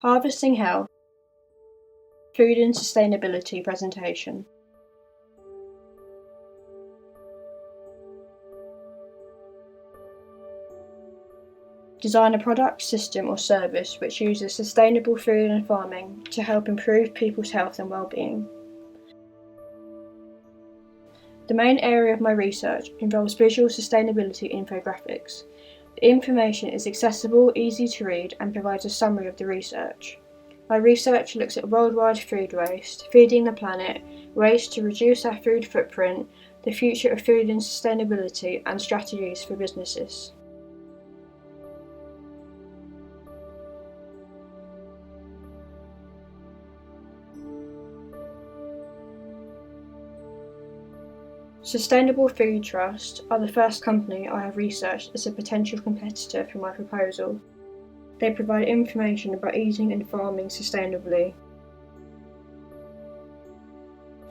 Harvesting Health Food and Sustainability Presentation. Design a product, system or service which uses sustainable food and farming to help improve people's health and well-being. The main area of my research involves visual sustainability infographics. The information is accessible, easy to read, and provides a summary of the research. My research looks at worldwide food waste, feeding the planet, ways to reduce our food footprint, the future of food and sustainability, and strategies for businesses. Sustainable Food Trust are the first company I have researched as a potential competitor for my proposal. They provide information about eating and farming sustainably.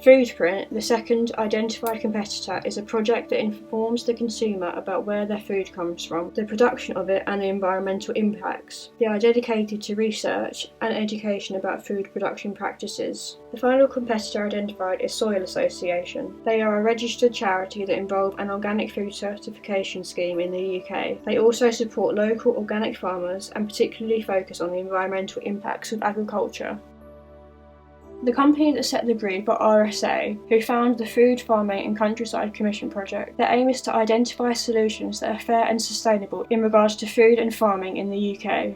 Foodprint, the second identified competitor, is a project that informs the consumer about where their food comes from, the production of it, and the environmental impacts. They are dedicated to research and education about food production practices. The final competitor identified is Soil Association. They are a registered charity that involve an organic food certification scheme in the UK. They also support local organic farmers and particularly focus on the environmental impacts of agriculture. The company that set the brief were RSA, who founded the Food, Farming and Countryside Commission project. Their aim is to identify solutions that are fair and sustainable in regards to food and farming in the UK.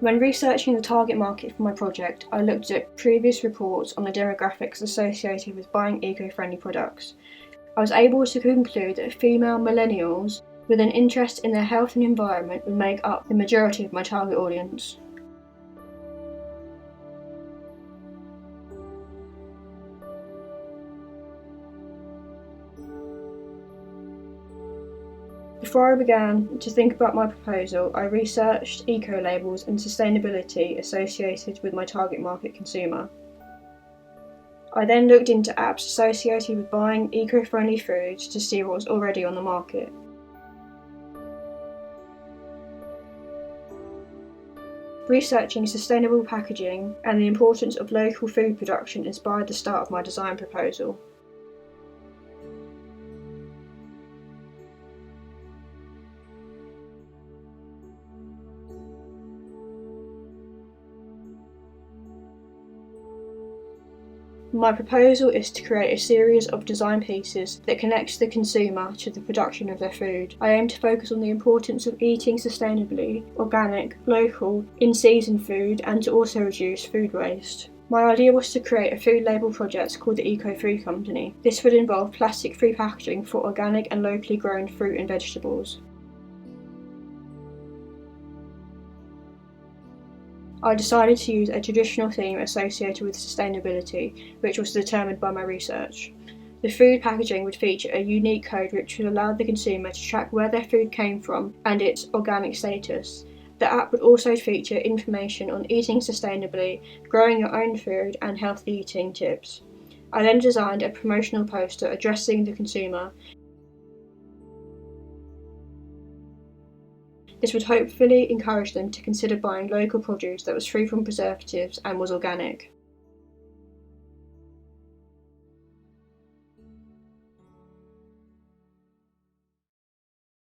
When researching the target market for my project, I looked at previous reports on the demographics associated with buying eco-friendly products. I was able to conclude that female millennials with an interest in their health and environment would make up the majority of my target audience. Before I began to think about my proposal, I researched eco-labels and sustainability associated with my target market consumer. I then looked into apps associated with buying eco-friendly foods to see what was already on the market. Researching sustainable packaging and the importance of local food production inspired the start of my design proposal. My proposal is to create a series of design pieces that connects the consumer to the production of their food. I aim to focus on the importance of eating sustainably, organic, local, in-season food, and to also reduce food waste. My idea was to create a food label project called the Eco Food Company. This would involve plastic-free packaging for organic and locally grown fruit and vegetables. I decided to use a traditional theme associated with sustainability, which was determined by my research. The food packaging would feature a unique code which would allow the consumer to track where their food came from and its organic status. The app would also feature information on eating sustainably, growing your own food, and healthy eating tips. I then designed a promotional poster addressing the consumer. This would hopefully encourage them to consider buying local produce that was free from preservatives and was organic.